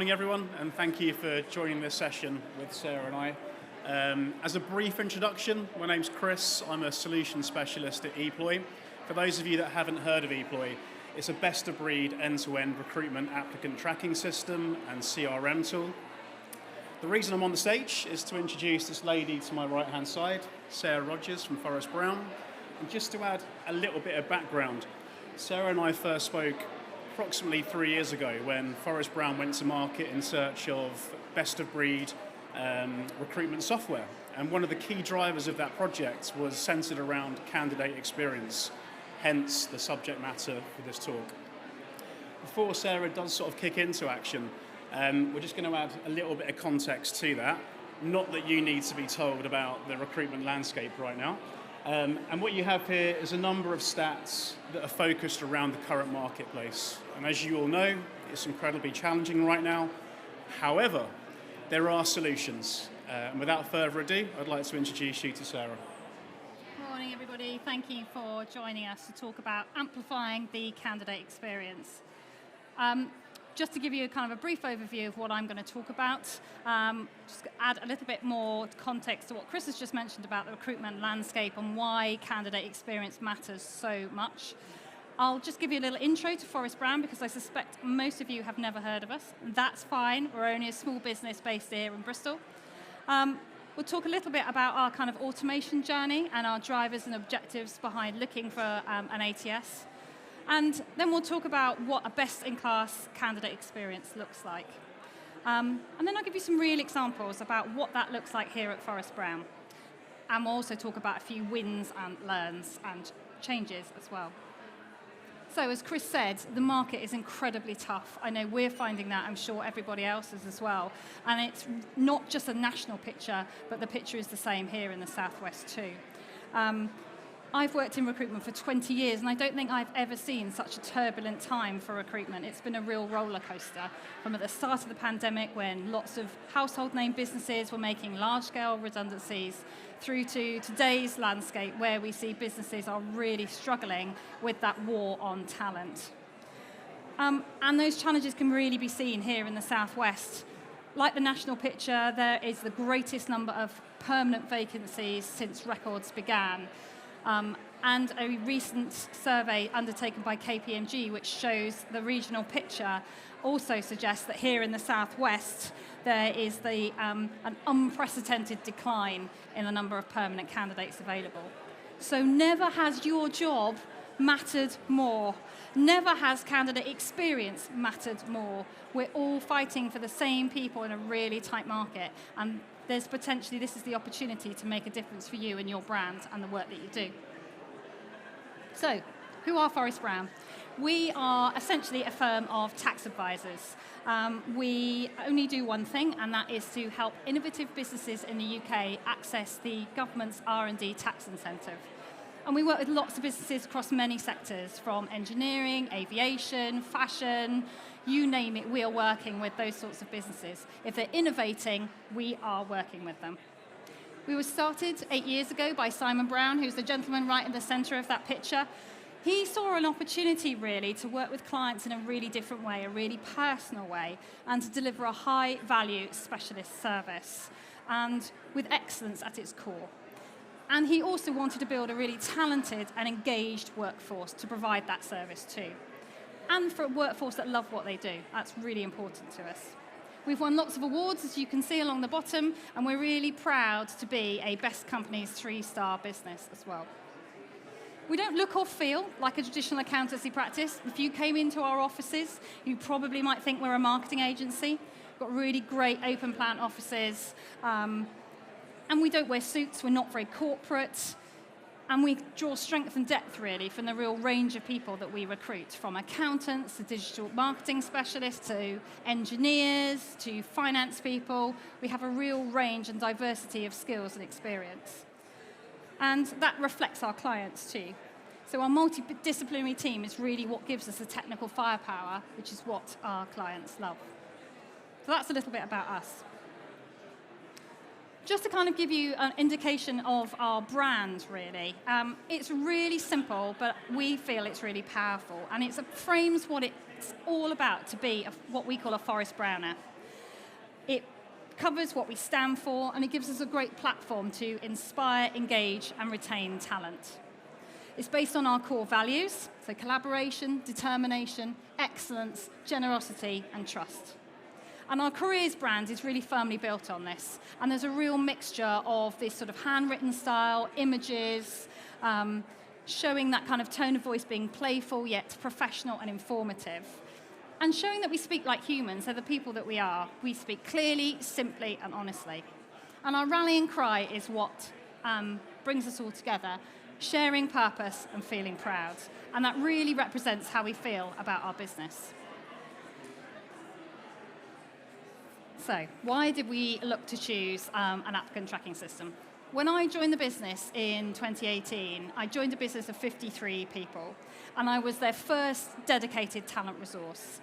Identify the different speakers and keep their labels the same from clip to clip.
Speaker 1: morning, everyone, and thank you for joining this session with Sarah and I. As a brief introduction, my name's Chris. I'm a solution specialist at Eploy. For those of you that haven't heard of Eploy, it's a best-of-breed end-to-end recruitment applicant tracking system and CRM tool. The reason I'm on the stage is to introduce this lady to my right-hand side, Sarah Rogers from ForrestBrown. And just to add a little bit of background, Sarah and I first spoke approximately 3 years ago when ForrestBrown went to market in search of best-of-breed recruitment software. And one of the key drivers of that project was centered around candidate experience, hence the subject matter for this talk. Before Sarah does sort of kick into action, we're just going to add a little bit of context to that. Not that you need to be told about the recruitment landscape right now. And what you have here is a number of stats that are focused around the current marketplace. And as you all know, it's incredibly challenging right now. However, there are solutions. And without further ado, I'd like to introduce you to Sarah.
Speaker 2: Good morning, everybody. Thank you for joining us to talk about amplifying the candidate experience. Just to give you a kind of a brief overview of what I'm going to talk about, just add a little bit more context to what Chris has just mentioned about the recruitment landscape and why candidate experience matters so much. I'll just give you a little intro to ForrestBrown because I suspect most of you have never heard of us. That's fine. We're only a small business based here in Bristol. We'll talk a little bit about our kind of automation journey and our drivers and objectives behind looking for an ATS. And then we'll talk about what a best-in-class candidate experience looks like. And then I'll give you some real examples about what that looks like here at ForrestBrown. And we'll also talk about a few wins and learns and changes as well. So as Chris said, the market is incredibly tough. I know we're finding that, I'm sure everybody else is as well. And it's not just a national picture, but the picture is the same here in the Southwest too. I've worked in recruitment for 20 years, and I don't think I've ever seen such a turbulent time for recruitment. It's been a real roller coaster from at the start of the pandemic when lots of household name businesses were making large-scale redundancies through to today's landscape where we see businesses are really struggling with that war on talent. And those challenges can really be seen here in the Southwest. Like the national picture, there is the greatest number of permanent vacancies since records began. And a recent survey undertaken by KPMG, which shows the regional picture, also suggests that here in the Southwest, there is an unprecedented decline in the number of permanent candidates available. So never has your job mattered more. Never has candidate experience mattered more. We're all fighting for the same people in a really tight market, and there's potentially, this is the opportunity to make a difference for you and your brand and the work that you do. So, who are ForrestBrown? We are essentially a firm of tax advisors. We only do one thing, and that is to help innovative businesses in the UK access the government's R&D tax incentive. And we work with lots of businesses across many sectors, from engineering, aviation, fashion, you name it, we are working with those sorts of businesses. If they're innovating, we are working with them. We were started 8 years ago by Simon Brown, who's the gentleman right in the center of that picture. He saw an opportunity, really, to work with clients in a really different way, a really personal way, and to deliver a high-value specialist service, and with excellence at its core. And he also wanted to build a really talented and engaged workforce to provide that service to. And for a workforce that love what they do. That's really important to us. We've won lots of awards, as you can see along the bottom, and we're really proud to be a Best Companies 3-star business as well. We don't look or feel like a traditional accountancy practice. If you came into our offices, you probably might think we're a marketing agency. We've got really great open plan offices. And we don't wear suits, we're not very corporate. And we draw strength and depth, really, from the real range of people that we recruit, from accountants to digital marketing specialists to engineers to finance people. We have a real range and diversity of skills and experience. And that reflects our clients, too. So our multidisciplinary team is really what gives us the technical firepower, which is what our clients love. So that's a little bit about us. Just to kind of give you an indication of our brand, really, it's really simple, but we feel it's really powerful, and it frames what it's all about to be what we call a ForrestBrowner. covers what we stand for, and it gives us a great platform to inspire, engage, and retain talent. It's based on our core values, so collaboration, determination, excellence, generosity, and trust. And our careers brand is really firmly built on this. And there's a real mixture of this sort of handwritten style, images, showing that kind of tone of voice being playful yet professional and informative. And showing that we speak like humans, they're the people that we are. We speak clearly, simply, and honestly. And our rallying cry is what brings us all together, sharing purpose and feeling proud. And that really represents how we feel about our business. So, why did we look to choose an applicant tracking system? When I joined the business in 2018, I joined a business of 53 people, and I was their first dedicated talent resource.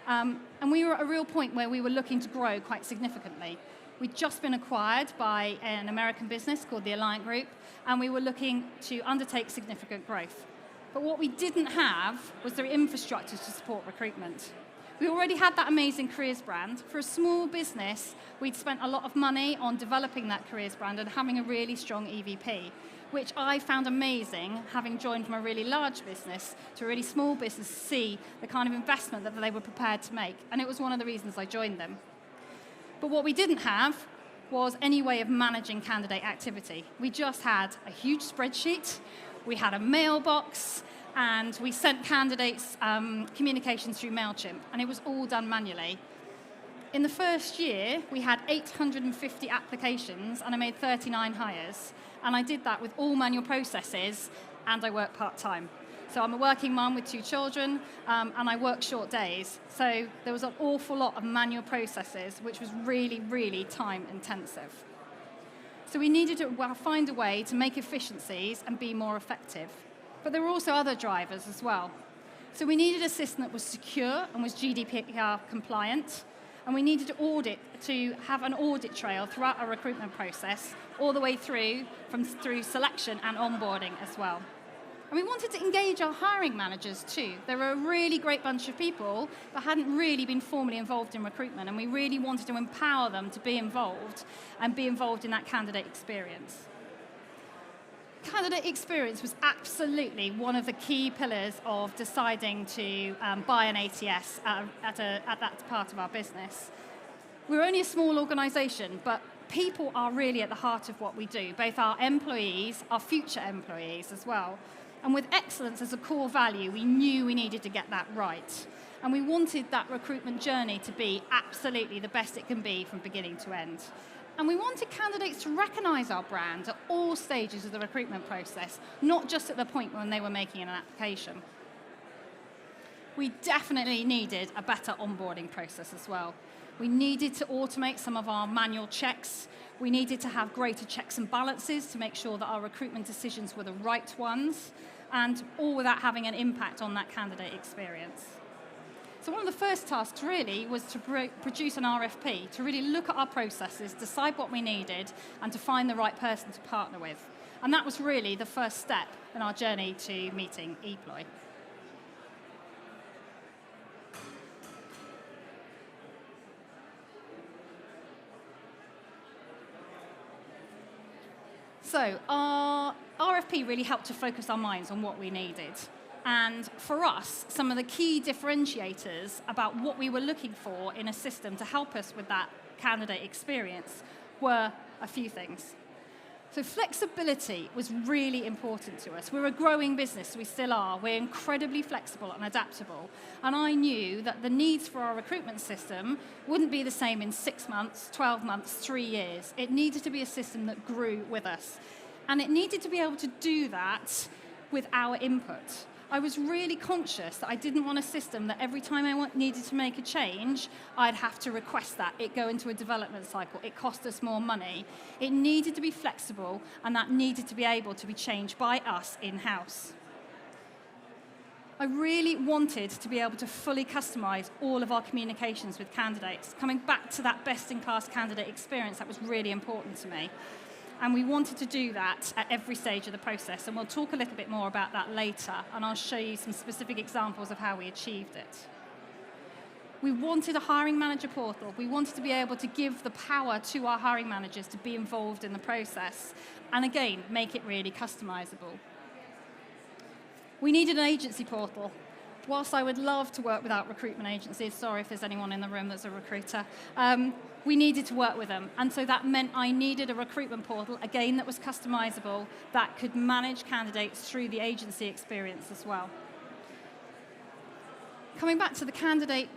Speaker 2: And we were at a real point where we were looking to grow quite significantly. We'd just been acquired by an American business called the Alliant Group, and we were looking to undertake significant growth. But what we didn't have was the infrastructure to support recruitment. We already had that amazing careers brand. For a small business, we'd spent a lot of money on developing that careers brand and having a really strong EVP, which I found amazing, having joined from a really large business to a really small business, to see the kind of investment that they were prepared to make. And it was one of the reasons I joined them. But what we didn't have was any way of managing candidate activity. We just had a huge spreadsheet, we had a mailbox, and we sent candidates communications through MailChimp, and it was all done manually. In the first year, we had 850 applications, and I made 39 hires. And I did that with all manual processes, and I work part-time. So I'm a working mum with 2 children, and I work short days. So there was an awful lot of manual processes, which was really, really time-intensive. So we needed to find a way to make efficiencies and be more effective. But there were also other drivers as well. So we needed a system that was secure and was GDPR compliant, and we needed to have an audit trail throughout our recruitment process, all the way through selection and onboarding as well. And we wanted to engage our hiring managers too. They were a really great bunch of people, but hadn't really been formally involved in recruitment, and we really wanted to empower them to be involved and be involved in that candidate experience. Candidate experience was absolutely one of the key pillars of deciding to buy an ATS at that part of our business. We're only a small organisation, but people are really at the heart of what we do, both our employees, our future employees as well. And with excellence as a core value, we knew we needed to get that right. And we wanted that recruitment journey to be absolutely the best it can be from beginning to end. And we wanted candidates to recognise our brand at all stages of the recruitment process, not just at the point when they were making an application. We definitely needed a better onboarding process as well. We needed to automate some of our manual checks. We needed to have greater checks and balances to make sure that our recruitment decisions were the right ones, and all without having an impact on that candidate experience. So one of the first tasks really was to produce an RFP, to really look at our processes, decide what we needed, and to find the right person to partner with. And that was really the first step in our journey to meeting Eploy. So our RFP really helped to focus our minds on what we needed. And for us, some of the key differentiators about what we were looking for in a system to help us with that candidate experience were a few things. So flexibility was really important to us. We're a growing business, we still are. We're incredibly flexible and adaptable. And I knew that the needs for our recruitment system wouldn't be the same in 6 months, 12 months, 3 years. It needed to be a system that grew with us. And it needed to be able to do that with our input. I was really conscious that I didn't want a system that every time I needed to make a change, I'd have to request that. It go into a development cycle. It cost us more money. It needed to be flexible, and that needed to be able to be changed by us in-house. I really wanted to be able to fully customize all of our communications with candidates. Coming back to that best-in-class candidate experience, that was really important to me. And we wanted to do that at every stage of the process. And we'll talk a little bit more about that later. And I'll show you some specific examples of how we achieved it. We wanted a hiring manager portal. We wanted to be able to give the power to our hiring managers to be involved in the process. And again, make it really customizable. We needed an agency portal. Whilst I would love to work without recruitment agencies, sorry if there's anyone in the room that's a recruiter, we needed to work with them. And so that meant I needed a recruitment portal, again, that was customizable, that could manage candidates through the agency experience as well. Coming back to the candidate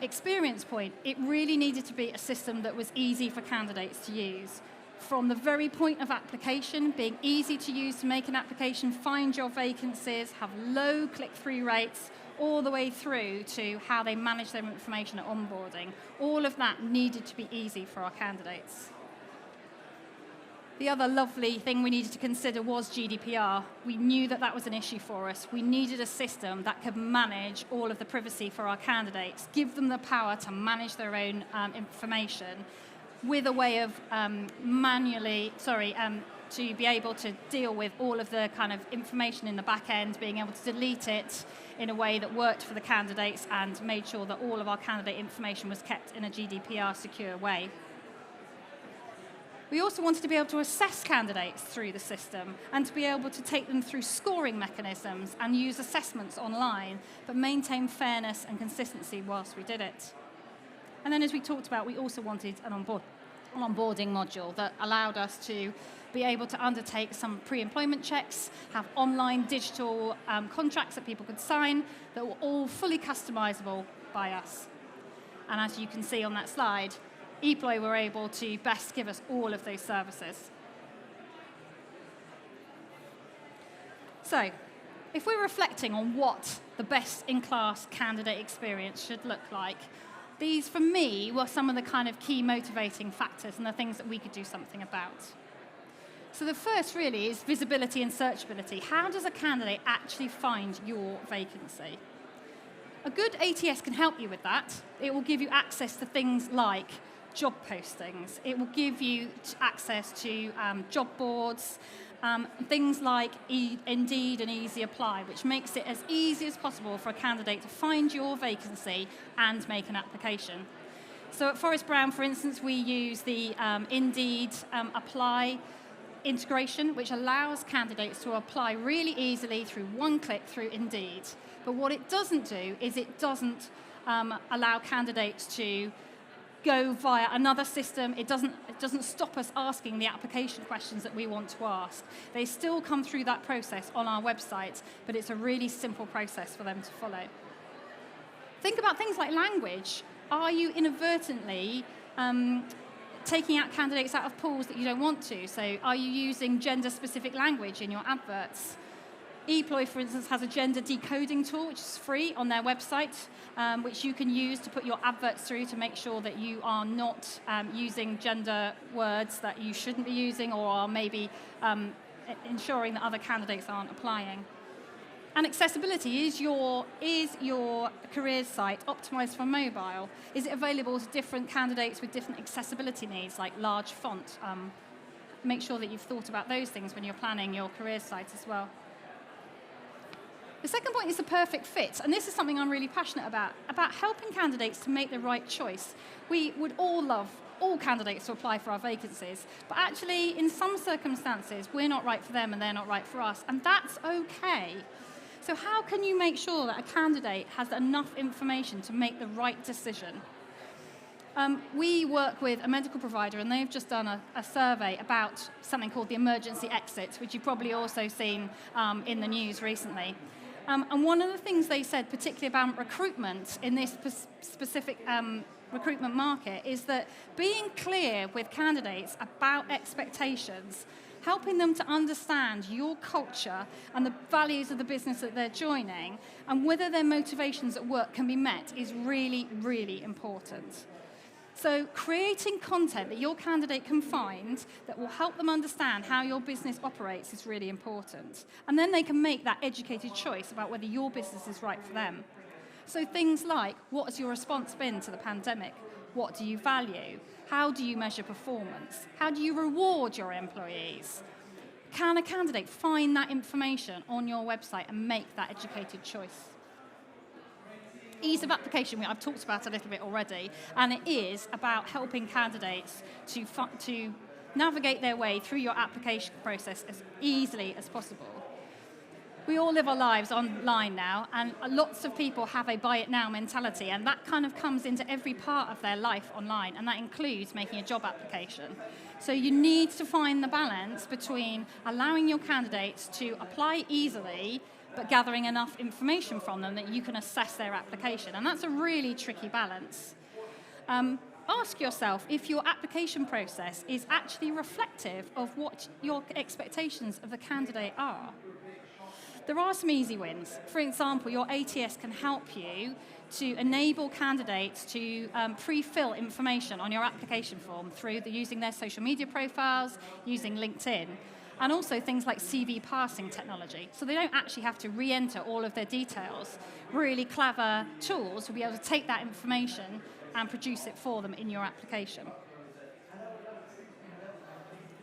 Speaker 2: experience point, it really needed to be a system that was easy for candidates to use. From the very point of application, being easy to use to make an application, find your vacancies, have low click-through rates, all the way through to how they manage their information at onboarding. All of that needed to be easy for our candidates. The other lovely thing we needed to consider was GDPR. We knew that that was an issue for us. We needed a system that could manage all of the privacy for our candidates, give them the power to manage their own information with a way of to be able to deal with all of the kind of information in the back end, being able to delete it in a way that worked for the candidates and made sure that all of our candidate information was kept in a GDPR secure way. We also wanted to be able to assess candidates through the system and to be able to take them through scoring mechanisms and use assessments online, but maintain fairness and consistency whilst we did it. And then as we talked about, we also wanted an onboarding module that allowed us to be able to undertake some pre-employment checks, have online digital contracts that people could sign that were all fully customizable by us. And as you can see on that slide, Eploy were able to best give us all of those services. So, if we're reflecting on what the best-in-class candidate experience should look like, these, for me, were some of the kind of key motivating factors and the things that we could do something about. So the first really is visibility and searchability. How does a candidate actually find your vacancy? A good ATS can help you with that. It will give you access to things like job postings. It will give you access to job boards, things like Indeed and Easy Apply, which makes it as easy as possible for a candidate to find your vacancy and make an application. So at ForrestBrown, for instance, we use the Indeed Apply integration, which allows candidates to apply really easily through one click through Indeed. But what it doesn't do is it doesn't allow candidates to go via another system. It doesn't stop us asking the application questions that we want to ask. They still come through that process on our website, but it's a really simple process for them to follow. Think about things like language. Are you inadvertently taking out candidates out of pools that you don't want to? So are you using gender-specific language in your adverts? Eploy, for instance, has a gender decoding tool, which is free on their website, which you can use to put your adverts through to make sure that you are not using gender words that you shouldn't be using, or are maybe ensuring that other candidates aren't applying. And accessibility, is your careers site optimized for mobile? Is it available to different candidates with different accessibility needs, like large font? Make sure that you've thought about those things when you're planning your careers site as well. The second point is the perfect fit, and this is something I'm really passionate about helping candidates to make the right choice. We would all love all candidates to apply for our vacancies, but actually, in some circumstances, we're not right for them and they're not right for us, and that's okay. So how can you make sure that a candidate has enough information to make the right decision? We work with a medical provider, and they've just done a survey about something called the emergency exit, which you've probably also seen in the news recently. And one of the things they said, particularly about recruitment in this specific recruitment market, is that being clear with candidates about expectations, helping them to understand your culture and the values of the business that they're joining, and whether their motivations at work can be met, is really, really important. So creating content that your candidate can find that will help them understand how your business operates is really important. And then they can make that educated choice about whether your business is right for them. So things like, what has your response been to the pandemic? What do you value? How do you measure performance? How do you reward your employees? Can a candidate find that information on your website and make that educated choice? ease of application, I've talked about a little bit already, and it is about helping candidates to navigate their way through your application process as easily as possible. We all live our lives online now, and lots of people have a buy it now mentality, and that kind of comes into every part of their life online, and that includes making a job application. So you need to find the balance between allowing your candidates to apply easily, but gathering enough information from them that you can assess their application, and that's a really tricky balance. Ask yourself if your application process is actually reflective of what your expectations of the candidate are. There are some easy wins. For example, your ATS can help you to enable candidates to pre-fill information on your application form through using their social media profiles, using LinkedIn, and also things like CV parsing technology. So they don't actually have to re-enter all of their details. Really clever tools will be able to take that information and produce it for them in your application.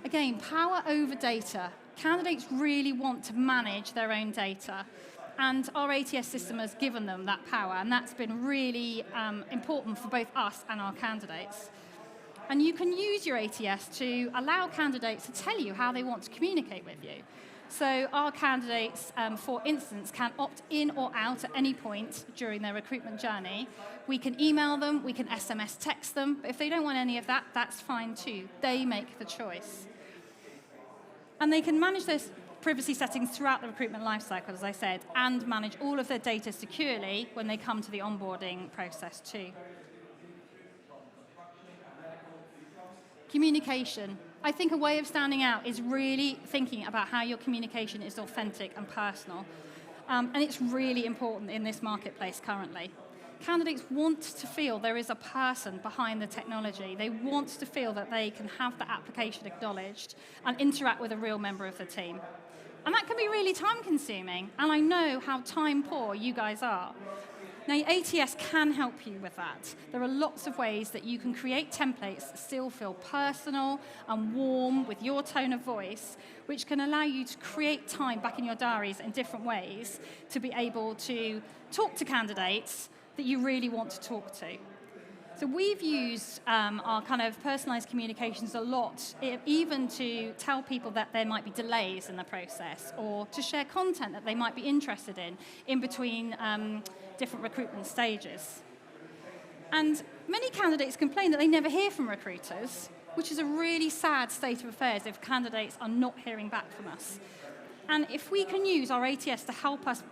Speaker 2: Again, power over data. Candidates really want to manage their own data, and our ATS system has given them that power, and that's been really important for both us and our candidates. And you can use your ATS to allow candidates to tell you how they want to communicate with you. So our candidates, for instance, can opt in or out at any point during their recruitment journey. We can email them, we can SMS text them, but if they don't want any of that, that's fine too. They make the choice. And they can manage their privacy settings throughout the recruitment lifecycle, as I said, and manage all of their data securely when they come to the onboarding process too. Communication. I think a way of standing out is really thinking about how your communication is authentic and personal. And it's really important in this marketplace currently. Candidates want to feel there is a person behind the technology. They want to feel that they can have the application acknowledged and interact with a real member of the team. And that can be really time-consuming, and I know how time-poor you guys are. Now, your ATS can help you with that. There are lots of ways that you can create templates that still feel personal and warm with your tone of voice, which can allow you to create time back in your diaries in different ways to be able to talk to candidates that you really want to talk to. So we've used our kind of personalized communications a lot, even to tell people that there might be delays in the process, or to share content that they might be interested in between different recruitment stages. And many candidates complain that they never hear from recruiters, which is a really sad state of affairs if candidates are not hearing back from us. And if we can use our ATS to help us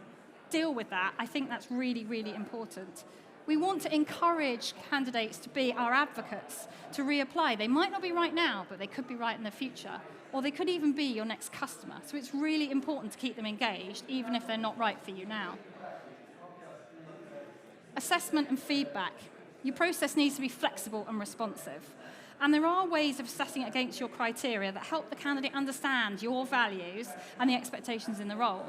Speaker 2: deal with that, I think that's really, really important. We want to encourage candidates to be our advocates, to reapply. They might not be right now, but they could be right in the future, or they could even be your next customer. So it's really important to keep them engaged, even if they're not right for you now. Assessment and feedback. Your process needs to be flexible and responsive. And there are ways of assessing against your criteria that help the candidate understand your values and the expectations in the role.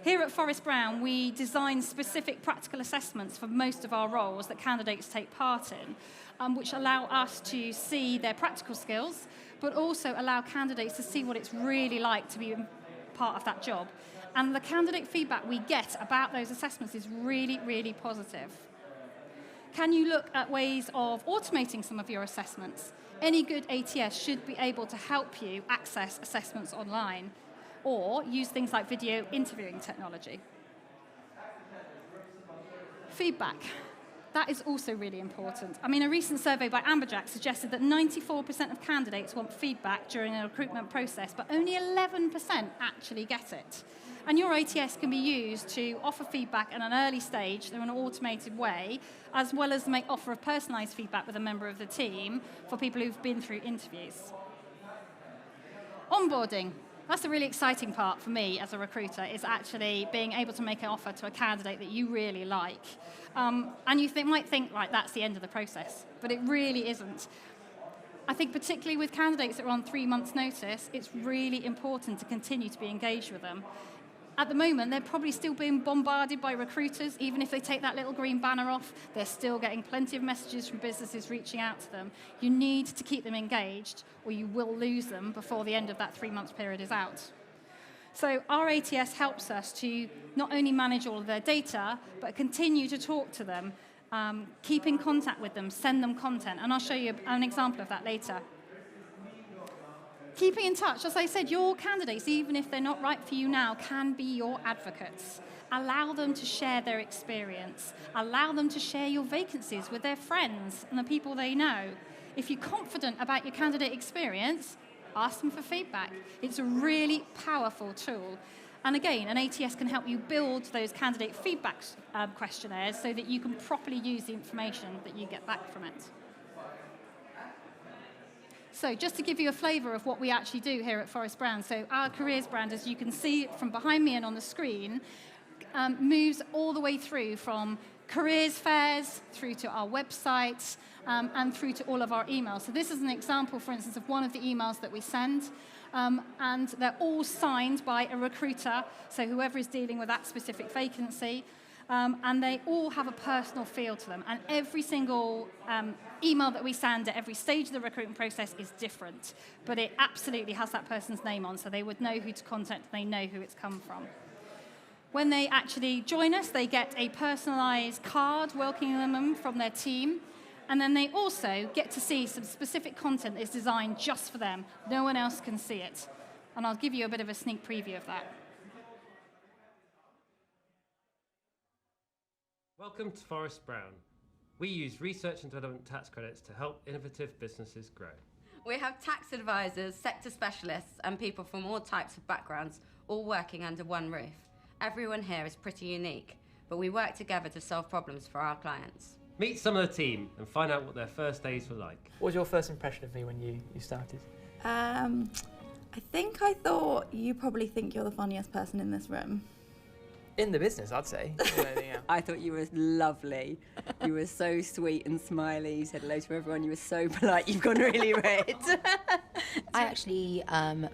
Speaker 2: Here at ForrestBrown, we design specific practical assessments for most of our roles that candidates take part in, which allow us to see their practical skills, but also allow candidates to see what it's really like to be part of that job. And the candidate feedback we get about those assessments is really, really positive. Can you look at ways of automating some of your assessments? Any good ATS should be able to help you access assessments online, or use things like video interviewing technology. Feedback. That is also really important. I mean, a recent survey by Amberjack suggested that 94% of candidates want feedback during a recruitment process, but only 11% actually get it. And your ATS can be used to offer feedback at an early stage in an automated way, as well as make offer of personalized feedback with a member of the team for people who've been through interviews. Onboarding. That's the really exciting part for me as a recruiter, is actually being able to make an offer to a candidate that you really like. And you might think, right, that's the end of the process, but it really isn't. I think particularly with candidates that are on 3 months' notice, it's really important to continue to be engaged with them. At the moment, they're probably still being bombarded by recruiters. Even if they take that little green banner off, they're still getting plenty of messages from businesses reaching out to them. You need to keep them engaged, or you will lose them before the end of that 3 month period is out. So our ATS helps us to not only manage all of their data, but continue to talk to them, keep in contact with them, send them content, and I'll show you an example of that later. Keeping in touch, as I said, your candidates, even if they're not right for you now, can be your advocates. Allow them to share their experience. Allow them to share your vacancies with their friends and the people they know. If you're confident about your candidate experience, ask them for feedback. It's a really powerful tool. And again, an ATS can help you build those candidate feedback questionnaires so that you can properly use the information that you get back from it. So just to give you a flavour of what we actually do here at ForrestBrown, so our careers brand, as you can see from behind me and on the screen, moves all the way through from careers fairs through to our websites and through to all of our emails. So this is an example, for instance, of one of the emails that we send. And they're all signed by a recruiter, so whoever is dealing with that specific vacancy. And they all have a personal feel to them. And every single email that we send at every stage of the recruitment process is different. But it absolutely has that person's name on, so they would know who to contact, they know who it's come from. When they actually join us, they get a personalised card welcoming them from their team. And then they also get to see some specific content that's designed just for them. No one else can see it. And I'll give you a bit of a sneak preview of that.
Speaker 3: Welcome to ForrestBrown. We use research and development tax credits to help innovative businesses grow.
Speaker 4: We have tax advisors, sector specialists, and people from all types of backgrounds, all working under one roof. Everyone here is pretty unique, but we work together to solve problems for our clients.
Speaker 3: Meet some of the team and find out what their first days were like.
Speaker 5: What was your first impression of me when you started?
Speaker 6: I think I thought you probably think you're the funniest person in this room.
Speaker 5: In the business, I'd say.
Speaker 7: I thought you were lovely. You were so sweet and smiley. You said hello to everyone. You were so polite. You've gone really red.
Speaker 8: I actually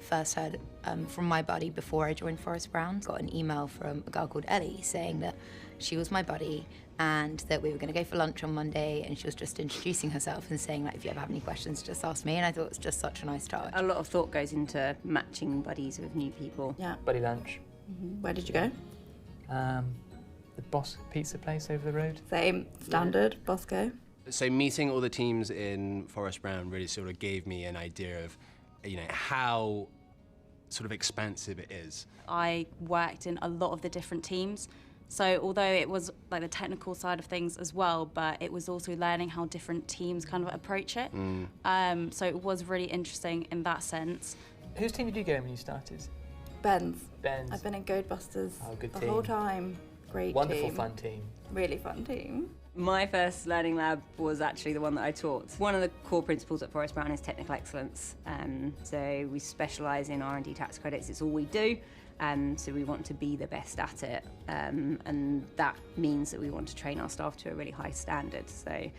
Speaker 8: first heard from my buddy before I joined ForrestBrown. Got an email from a girl called Ellie saying that she was my buddy and that we were going to go for lunch on Monday, and she was just introducing herself and saying, like, if you ever have any questions, just ask me. And I thought it was just such a nice touch.
Speaker 7: A lot of thought goes into matching buddies with new people.
Speaker 6: Yeah.
Speaker 5: Buddy lunch.
Speaker 6: Mm-hmm. Where did you go?
Speaker 5: The Boss Pizza place over the road.
Speaker 6: Same, standard, Bosco.
Speaker 9: So meeting all the teams in ForrestBrown really sort of gave me an idea of, how sort of expansive it is.
Speaker 10: I worked in a lot of the different teams. So although it was like the technical side of things as well, but it was also learning how different teams kind of approach it. So it was really interesting in that sense.
Speaker 5: Whose team did you go in when you started?
Speaker 6: Ben's.
Speaker 5: Ben's.
Speaker 6: I've been in Ghostbusters
Speaker 5: good
Speaker 6: the
Speaker 5: team.
Speaker 6: whole time. Great
Speaker 5: Wonderful,
Speaker 6: team.
Speaker 5: fun team.
Speaker 6: Really fun team.
Speaker 7: My first learning lab was actually the one that I taught. One of the core principles at ForrestBrown is technical excellence. So we specialise in R&D tax credits. It's all we do. So we want to be the best at it. And that means that we want to train our staff to a really high standard. So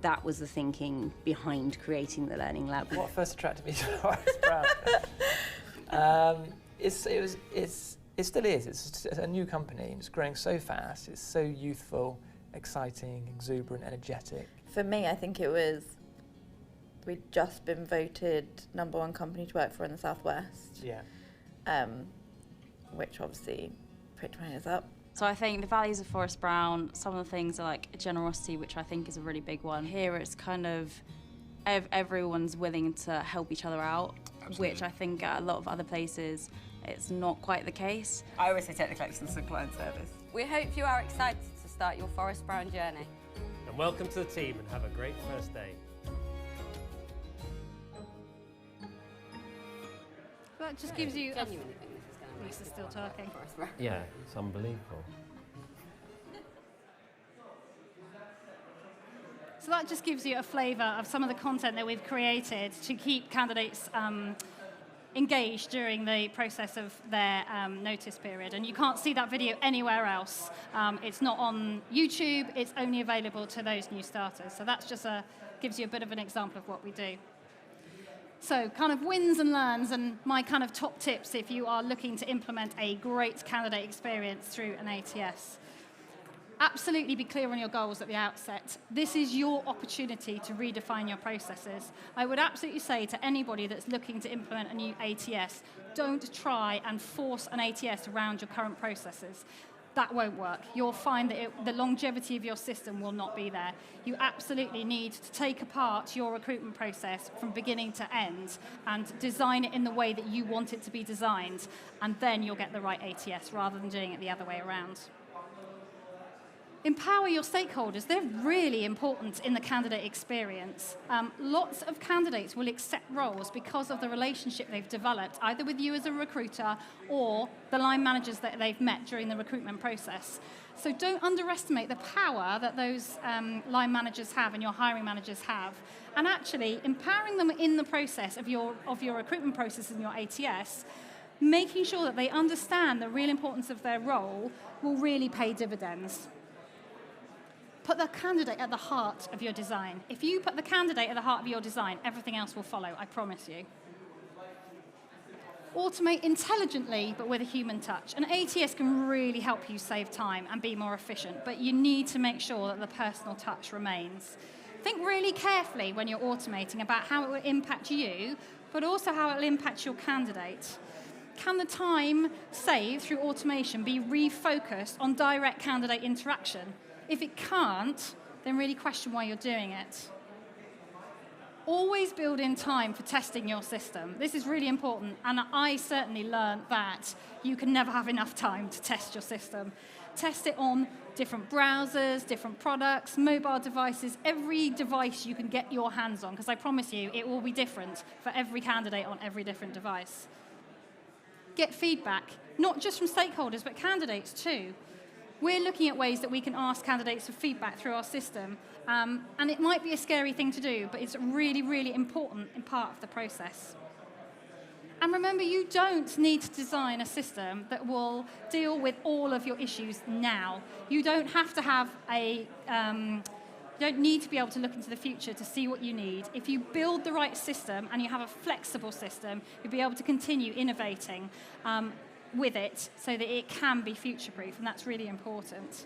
Speaker 7: that was the thinking behind creating the learning lab.
Speaker 5: What first attracted me to ForrestBrown? It still is. It's a new company and it's growing so fast. It's so youthful, exciting, exuberant, energetic.
Speaker 6: For me, I think it was, we'd just been voted #1 company to work for in the Southwest.
Speaker 5: Yeah.
Speaker 6: Which obviously pricked my ears up.
Speaker 10: So I think the values of ForrestBrown, some of the things are like generosity, which I think is a really big one. Here it's kind of everyone's willing to help each other out,
Speaker 9: Absolutely.
Speaker 10: which I think at a lot of other places it's not quite the case.
Speaker 7: I always say technical excellence and client service.
Speaker 4: We hope you are excited to start your ForrestBrown journey.
Speaker 3: And welcome to the team and have a great first day.
Speaker 2: That just gives you.
Speaker 4: Genuinely think this is going to make
Speaker 2: Lisa's
Speaker 4: people
Speaker 2: still
Speaker 4: want to
Speaker 2: talking.
Speaker 4: work for ForrestBrown.
Speaker 3: Yeah, it's unbelievable.
Speaker 2: So that just gives you a flavour of some of the content that we've created to keep candidates engaged during the process of their notice period. And you can't see that video anywhere else. It's not on YouTube. It's only available to those new starters. So that's just gives you a bit of an example of what we do. So kind of wins and learns and my kind of top tips if you are looking to implement a great candidate experience through an ATS. Absolutely be clear on your goals at the outset. This is your opportunity to redefine your processes. I would absolutely say to anybody that's looking to implement a new ATS, don't try and force an ATS around your current processes. That won't work. You'll find that the longevity of your system will not be there. You absolutely need to take apart your recruitment process from beginning to end and design it in the way that you want it to be designed, and then you'll get the right ATS rather than doing it the other way around. Empower your stakeholders. They're really important in the candidate experience. Lots of candidates will accept roles because of the relationship they've developed, either with you as a recruiter or the line managers that they've met during the recruitment process. So don't underestimate the power that those line managers have and your hiring managers have. And actually, empowering them in the process of your recruitment process and your ATS, making sure that they understand the real importance of their role will really pay dividends. Put the candidate at the heart of your design. If you put the candidate at the heart of your design, everything else will follow, I promise you. Automate intelligently, but with a human touch. An ATS can really help you save time and be more efficient, but you need to make sure that the personal touch remains. Think really carefully when you're automating about how it will impact you, but also how it will impact your candidate. Can the time saved through automation be refocused on direct candidate interaction? If it can't, then really question why you're doing it. Always build in time for testing your system. This is really important, and I certainly learned that you can never have enough time to test your system. Test it on different browsers, different products, mobile devices, every device you can get your hands on, because I promise you it will be different for every candidate on every different device. Get feedback, not just from stakeholders, but candidates too. We're looking at ways that we can ask candidates for feedback through our system, and it might be a scary thing to do, but it's really, really important in part of the process. And remember, you don't need to design a system that will deal with all of your issues now. You don't have to have you don't need to be able to look into the future to see what you need. If you build the right system and you have a flexible system, you'll be able to continue innovating with it so that it can be future-proof, and that's really important.